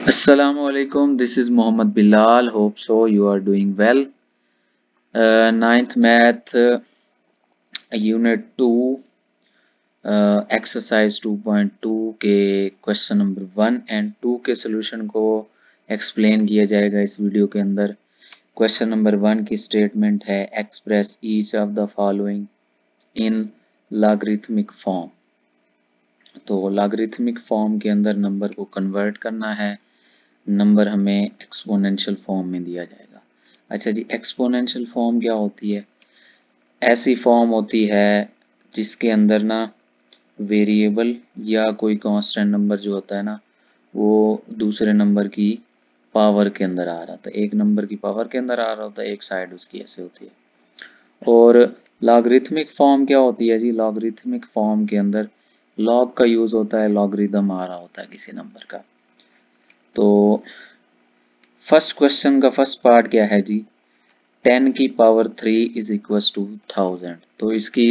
Assalamualaikum. This is Mohammed Bilal. Hope so you are doing well. Ninth Math, Unit 2, Exercise 2.2 के question number 1 and 2 के solution को explain किया जाएगा इस video के अंदर। क्वेश्चन नंबर 1 की स्टेटमेंट है express each of the following in logarithmic form. तो लॉगरिथमिक फॉर्म के अंदर नंबर को कन्वर्ट करना है। नंबर हमें एक्सपोनेंशियल फॉर्म में दिया जाएगा। अच्छा जी, एक्सपोनेंशियल फॉर्म क्या होती है? ऐसी फॉर्म होती है जिसके अंदर ना वेरिएबल या कोई कांस्टेंट नंबर जो होता है ना वो दूसरे नंबर की पावर के अंदर आ रहा था, एक नंबर की पावर के अंदर आ रहा होता है, एक साइड उसकी ऐसे होती है। और लॉगरिथमिक फॉर्म क्या होती है जी? लॉगरिथमिक फॉर्म के अंदर लॉग का यूज होता है, लॉगरिदम आ रहा होता है किसी नंबर का। तो फर्स्ट क्वेश्चन का फर्स्ट पार्ट क्या है जी? 10 की पावर 3 इज इक्वल टू 1000। तो इसकी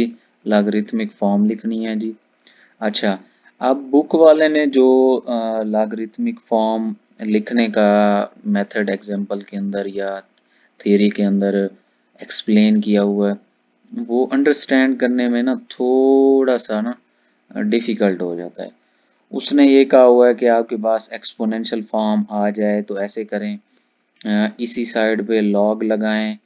लॉगरिथमिक फॉर्म लिखनी है जी। अच्छा, अब बुक वाले ने जो लॉगरिथमिक फॉर्म लिखने का मेथड एग्जांपल के अंदर या थ्योरी के अंदर एक्सप्लेन किया हुआ है वो अंडरस्टैंड करने में ना थोड़ा सा ना डिफिकल्ट हो जाता है। उसने ये कहा हुआ है कि आपके पास एक्सपोनेंशियल फॉर्म आ जाए तो ऐसे करें, इसी साइड पे लॉग लगाएं,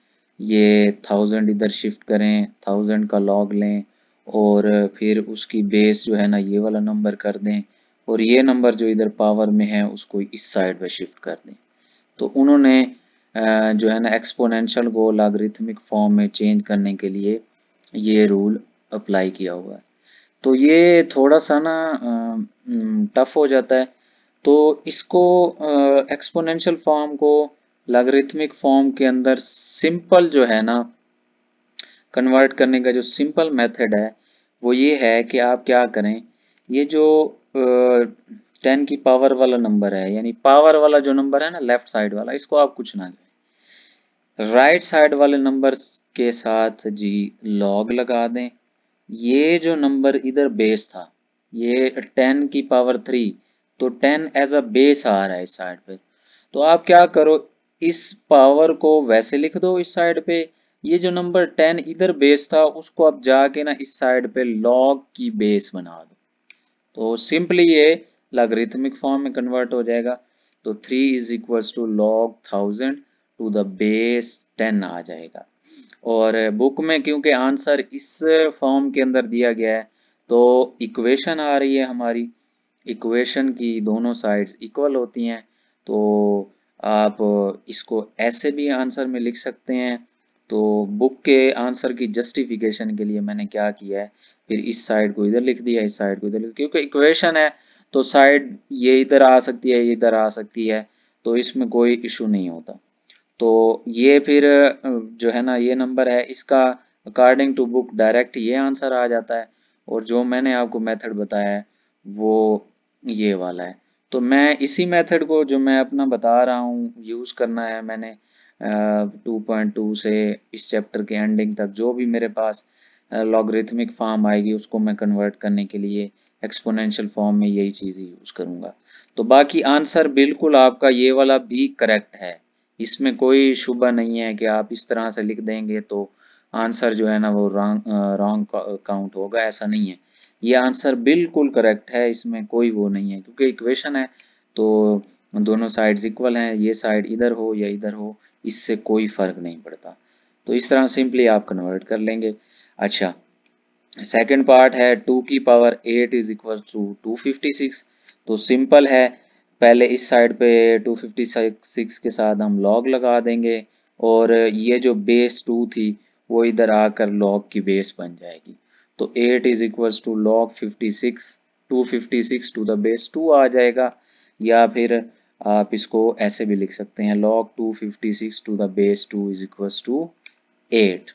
ये 1000 इधर शिफ्ट करें, 1000 का लॉग लें और फिर उसकी बेस जो है ना ये वाला नंबर कर दें और ये नंबर जो इधर पावर में है उसको इस साइड पे शिफ्ट कर दें। तो उन्होंने जो है ना एक्सपोनेंशियल को लॉगरिथमिक फॉर्म में चेंज करने के लिए ये रूल अप्लाई किया हुआ है। तो ये थोड़ा सा ना टफ हो जाता है। तो इसको एक्सपोनेंशियल फॉर्म को लॉगरिथमिक फॉर्म के अंदर सिंपल जो है ना कन्वर्ट करने का जो सिंपल मेथड है वो ये है कि आप क्या करें, ये जो 10 की पावर वाला नंबर है यानी पावर वाला जो नंबर है ना लेफ्ट साइड वाला, इसको आप कुछ ना करें, राइट साइड वाले नंबर के साथ जी लॉग लगा दें। ये जो नंबर इधर बेस था ये 10 की पावर 3, तो 10 एज अ बेस आ रहा है इस साइड पे। तो आप क्या करो, इस पावर को वैसे लिख दो इस साइड पे, ये जो नंबर 10 इधर बेस था उसको आप जाके ना इस साइड पे लॉग की बेस बना दो। तो सिंपली ये लॉगरिथमिक फॉर्म में कन्वर्ट हो जाएगा। तो 3 is equal to log 1000 to the base 10 आ जाएगा। और बुक में क्योंकि आंसर इस फॉर्म के अंदर दिया गया है तो इक्वेशन आ रही है हमारी, इक्वेशन की दोनों साइड्स इक्वल होती हैं। तो आप इसको ऐसे भी आंसर में लिख सकते हैं। तो बुक के आंसर की जस्टिफिकेशन के लिए मैंने क्या किया है, फिर इस साइड को इधर लिख दिया, इस साइड को इधर लिख, क्योंकि इक्वेशन है तो साइड ये इधर आ सकती है, ये इधर आ सकती है, तो इसमें कोई इशू नहीं होता। तो ये फिर जो है ना ये नंबर है इसका अकॉर्डिंग टू बुक डायरेक्ट ये आंसर आ जाता है। और जो मैंने आपको मेथड बताया है वो ये वाला है। तो मैं इसी मेथड को जो मैं अपना बता रहा हूँ यूज़ करना है मैंने 2.2 से इस चैप्टर के एंडिंग तक जो भी मेरे पास लॉगरिथमिक फॉर्म आएगी उसको मैं कन्वर्ट करने के लिए एक्सपोनेंशियल फॉर्म में यही चीज़ यूज़ करूँगा। तो बाकी आंसर बिल्कुल आपका ये वाला भी करेक्ट है, इसमें कोई शुबा नहीं है कि आप इस तरह से लिख देंगे तो आंसर जो है ना वो रॉन्ग काउंट होगा, ऐसा नहीं है। ये आंसर बिल्कुल करेक्ट है, इसमें कोई वो नहीं है क्योंकि इक्वेशन है तो दोनों साइड्स इक्वल हैं, ये साइड इधर हो या इधर हो इससे कोई फर्क नहीं पड़ता। तो इस तरह सिंपली आप कन्वर्ट कर लेंगे। अच्छा, सेकंड पार्ट है 2 की पावर 8 इज इक्वल टू 256। तो सिंपल है, पहले इस साइड पे 256 के साथ हम लॉग लगा देंगे और ये जो बेस 2 थी वो इधर आकर लॉग की बेस बन जाएगी। तो 8 is equal to log 56, 256 to the base 2 आ जाएगा। या फिर आप इसको ऐसे भी लिख सकते हैं log 256 to the base 2 is equal to 8।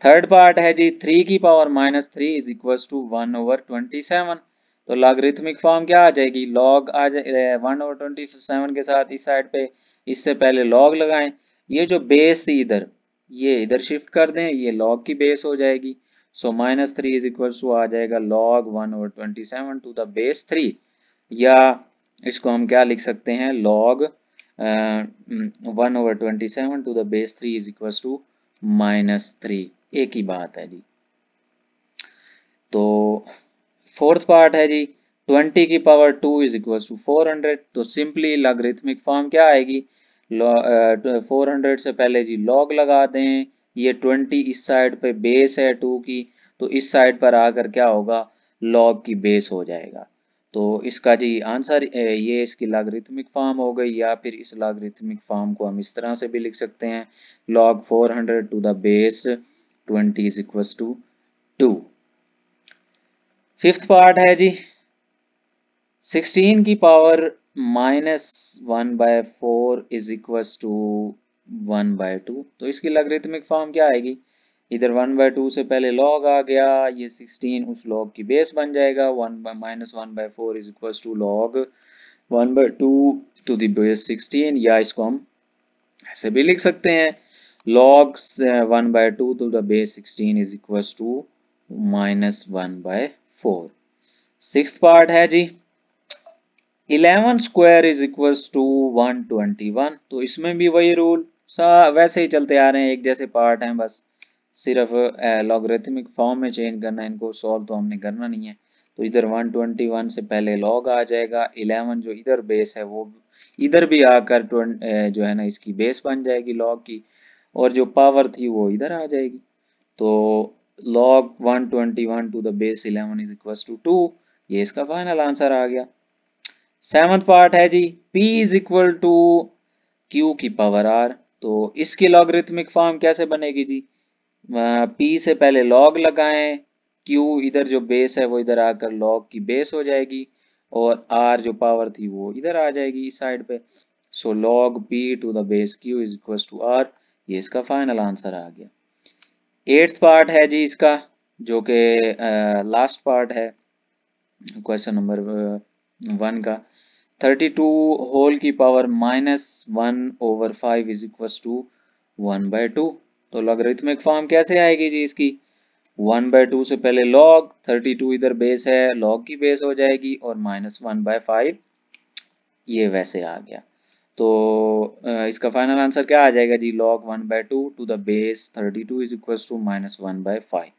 Third part है जी 3 की पावर -3 इज इक्वल टू 1/27। तो लॉगरिथमिक फॉर्म क्या आ जाएगी, लॉग आ जाए 1/27 के साथ इस साइड पे, इससे पहले लॉग लगाएं, ये जो बेस थी इधर ये इधर शिफ्ट कर दें, ये लॉग की बेस हो जाएगी। सो -3 इज इक्वल टू आ जाएगा लॉग 1/27 टू द बेस 3। या इसको हम क्या लिख सकते हैं, log 1/27 to the base 3 is equal to -3। एक ही बात है जी। तो फोर्थ पार्ट है जी 20 की पावर 2 इज इक्वल टू 400। तो सिंपली लॉगरिथमिक फॉर्म क्या आएगी, 400 से पहले जी लॉग लगा दें, ये 20 इस साइड पे बेस है 2 की, तो इस साइड पर आकर क्या होगा, लॉग की बेस हो जाएगा। तो इसका जी आंसर ये इसकी लॉगरिथमिक फॉर्म हो गई, या फिर इस लॉगरिथमिक फॉर्म को हम इस तरह से भी लिख सकते हैं, log 400 to the base 20 is equal to 2। Fifth part है जी 16 की पावर -1/4 इज इक्वल टू 1/2। तो इसकी लॉगरिथमिक फॉर्म क्या आएगी, इधर 1/2 से पहले log आ गया, ये 16 उस log की बेस बन जाएगा, -1/4 is equal to log 1/2 to the base 16, या इसको हम ऐसे भी लिख सकते हैं, log 1/2 to the base 16 is equal to -1/4। Sixth part है जी 11 स्क्वायर इज इक्वल्स टू 121। तो इसमें भी वही रूल वैसे ही चलते आ रहे हैं, एक जैसे पार्ट हैं, बस सिर्फ लॉगरिथमिक फॉर्म में चेंज करना है, इनको सॉल्व तो हमने करना नहीं है। तो इधर 121 से पहले log आ जाएगा, 11 जो इधर बेस है वो इधर भी आकर जो है ना इसकी बेस बन जाएगी log की, और जो पावर थी वो इधर आ जाएगी। तो log 121 to the base 11 is equal to 2, ये इसका फाइनल आंसर आ गया। सेवंथ पार्ट है जी P is equal to Q की पावर R। तो इसकी लॉगरिथमिक फॉर्म कैसे बनेगी जी, P से पहले log लगाएं, Q इधर जो बेस है वो इधर आकर log की बेस हो जाएगी, और R जो पावर थी वो इधर आ जाएगी इस साइड पे। So log P to the base Q is equal to R, ये इसका फाइनल आंसर आ गया। एट्थ पार्ट है जी इसका, जो कि लास्ट पार्ट है क्वेश्चन नंबर 1 का, 32 होल की पावर -1/5 इज इक्वल टू 1/2। तो लॉगरिथमिक फॉर्म कैसे आएगी जी इसकी, 1/2 से पहले log, 32 इधर बेस है, log की बेस हो जाएगी, और -1/5 ये वैसे आ गया। तो इसका फाइनल आंसर क्या आ जाएगा जी, log 1/2 to the base 32 is equal to -1/5।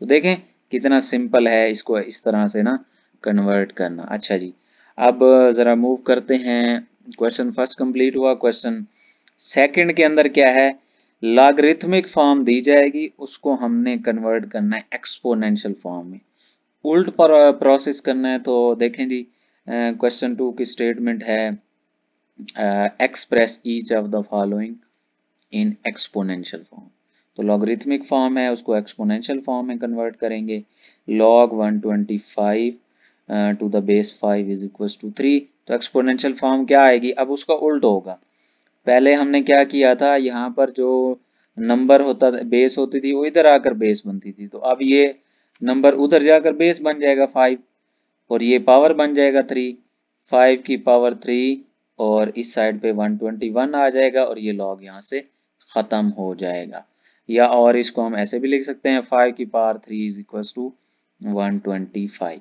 तो देखें कितना सिंपल है इसको इस तरह से ना कन्वर्ट करना। अच्छा जी, अब जरा मूव करते हैं, क्वेश्चन फर्स्ट कंप्लीट हुआ। क्वेश्चन सेकंड के अंदर क्या है, लॉगरिथमिक फॉर्म दी जाएगी, उसको हमने कन्वर्ट करना है एक्सपोनेंशियल फॉर्म में, उल्ट प्रोसेस करना है। तो देखें जी क्वेश्चन 2 की स्टेटमेंट है express each of the following in exponential form. तो लॉगरिथमिक फॉर्म है, उसको एक्सपोनेंशियल फॉर्म में कन्वर्ट करेंगे, log 125 to the base 5 is equal to 3। तो एक्सपोनेंशियल फॉर्म क्या आएगी, अब उसका उल्ट होगा। पहले हमने क्या किया था, यहाँ पर जो नंबर होता बेस होती थी वो इधर आकर बेस बनती थी, तो अब ये नंबर उधर जाकर बेस बन जाएगा 5, और ये पावर बन जाएगा 3, 5 की पावर 3, और इस साइड पे 121 आ जाएगा, और ये log यहाँ से खत्म हो जाएगा। या और इसको हम ऐसे भी लिख सकते हैं, 5 की पावर 3 इज इक्वल टू 125।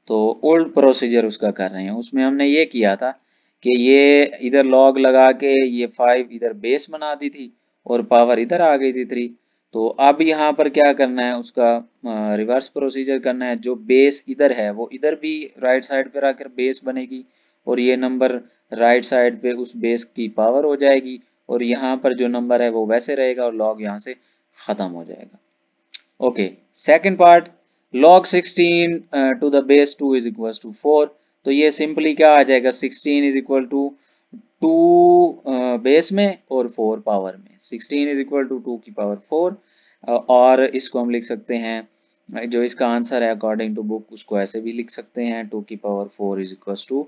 तो ओल्ड प्रोसीजर उसका कर रहे हैं, उसमें हमने ये किया था कि ये इधर log लगा के ये 5 इधर बेस बना दी थी, और पावर इधर आ गई थी 3। तो अब यहाँ पर क्या करना है, उसका रिवर्स प्रोसीजर करना है, जो बेस इधर है वो इधर भी राइट साइड पे रखकर बेस बनेगी, और ये नंबर राइट साइड पे उस बेस की पावर हो जाएगी, और यहाँ पर जो नंबर है वो वैसे रहेगा, और log यहाँ से खत्म हो जाएगा। Okay, second part, log 16 to the base 2 is equal to 4। तो ये सिंपली क्या आ जाएगा, 16 इज इक्वल टू 2 बेस में और 4 पावर में, 16 इज इक्वल टू 2 की पावर 4। और इसको हम लिख सकते हैं, जो इसका आंसर है अकॉर्डिंग टू बुक उसको ऐसे भी लिख सकते हैं, 2 की power 4 is equal to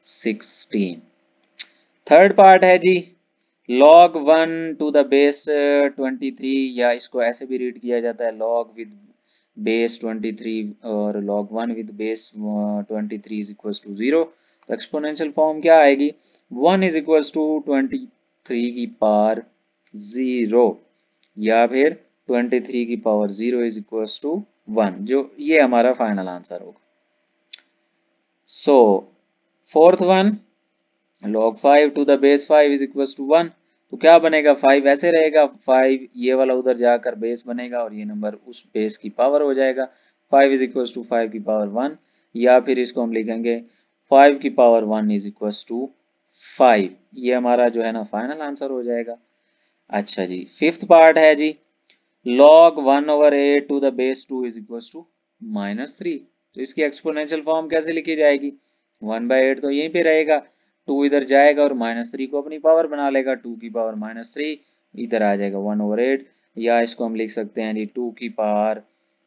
16। Third part है जी log 1 टू द बेस 23, या इसको ऐसे भी रीड किया जाता है log विद बेस 23, और log 1 with base 23 is equal to 0। तो एक्सपोनेंशियल फॉर्म क्या आएगी, 1 इज इक्वल टू 23 की पावर 0, या फिर 23 की पावर 0 इज इक्वल टू 1, जो ये हमारा फाइनल आंसर होगा। So fourth one log 5 to the base 5 is equal to 1, तो क्या बनेगा 5 ऐसे रहेगा, 5 ये वाला उधर जाकर बेस बनेगा और ये नंबर उस बेस की पावर हो जाएगा, 5 इज इक्वल टू 5 की पावर 1, या फिर इसको हम लिखेंगे 5 की पावर 1 इज इक्वल टू 5। ये हमारा जो है ना फाइनल आंसर हो जाएगा। अच्छा जी, फिफ्थ पार्ट है जी, log 1/8 to the base 2 is equal to -3, तो इसकी एक्सपोनेंशियल फॉर्म कैसे लिखी जाएगी, 1/8 तो यहीं पे रहेगा, 2 इधर जाएगा और -3 को अपनी पावर बना लेगा, 2 की पावर -3 इधर आ जाएगा 1/8, या इसको हम लिख सकते हैं जी 2 की पावर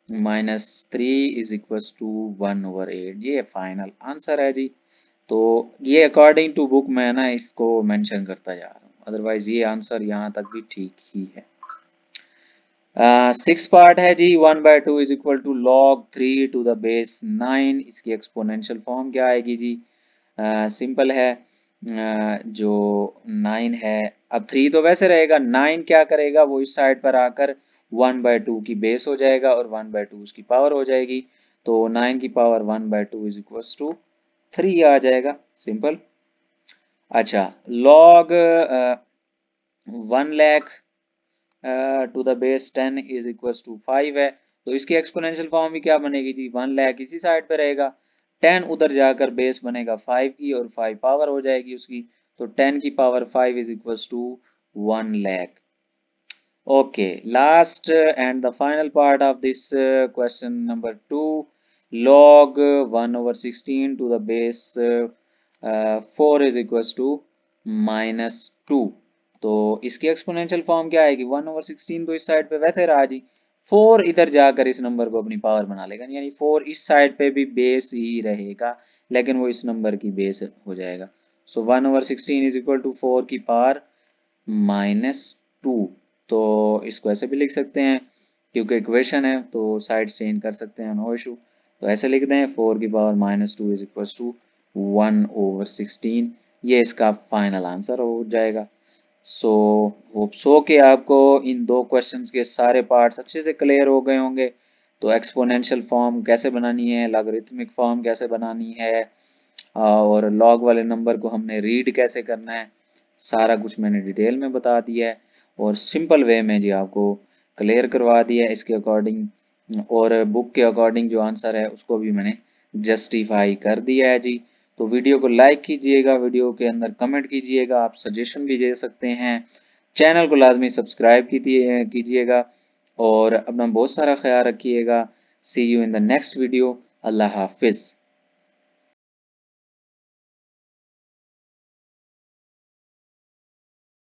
-3 इज इक्वल टू 1/8। ये फाइनल आंसर है जी। तो ये अकॉर्डिंग टू बुक मैं ना इसको मेंशन करता जा रहा हूँ, अदरवाइज ये आंसर यहाँ तक भी ठीक ही है। सिक्स पार्ट है जी, 1/2 is equal to log 3 to the base 9, इसकी एक्सपोनेंशियल फॉर्म क्या आएगी जी, सिंपल है, जो 9 है, अब 3 तो वैसे रहेगा, 9 क्या करेगा वो इस साइड पर आकर 1/2 की बेस हो जाएगा और 1/2 उसकी पावर हो जाएगी, तो 9 की पावर 1/2 इज इक्वल टू 3 आ जाएगा, सिंपल। अच्छा, log 1 lakh to the base 10 is equal to 5 है, तो इसकी एक्सपोनेंशियल फॉर्म भी क्या बनेगी जी, 1 लाख इसी साइड पे रहेगा, 10 उधर जाकर बेस बनेगा 5 की और 5 पावर हो जाएगी उसकी, तो 10 की power 5 is equal to 1 lakh. Okay, last and the final part of this question number 2, log 1/16 to the base 4 is equal to -2, तो इसकी एक्सपोनेंशियल फॉर्म क्या आएगी, 1/16 तो इस साइड पे वैसे रहा जी, 4 इधर जाकर इस नंबर को अपनी पावर बना लेगा, यानी 4 इस साइड पे भी बेस ही रहेगा, लेकिन वो इस नंबर की बेस हो जाएगा, सो 1/16 इज इक्वल टू 4 की पावर -2, तो इसको ऐसे भी लिख सकते हैं, क्योंकि इक्वेशन है तो साइड चेंज कर सकते हैं, नो इशू, तो ऐसे लिख दें 4 की पावर -2 इज इक्वल टू 1/16, ये इसका फाइनल आंसर हो जाएगा। सो होप सो कि आपको इन दो क्वेश्चंस के सारे पार्ट्स अच्छे से क्लियर हो गए होंगे, तो एक्सपोनेंशियल फॉर्म कैसे बनानी है, लॉगरिथमिक फॉर्म कैसे बनानी है, और लॉग वाले नंबर को हमने रीड कैसे करना है, सारा कुछ मैंने डिटेल में बता दिया है और सिंपल वे में जी आपको क्लियर करवा दिया है इसके अकॉर्डिंग, और बुक के अकॉर्डिंग जो आंसर है उसको भी मैंने जस्टिफाई कर दिया है जी। तो वीडियो को लाइक कीजिएगा, वीडियो के अंदर कमेंट कीजिएगा, आप सजेशन भी दे सकते हैं, चैनल को लाजमी सब्सक्राइब कीजिएगा और अपना बहुत सारा ख्याल रखिएगा। See you in the next video, अल्लाह हाफिज़।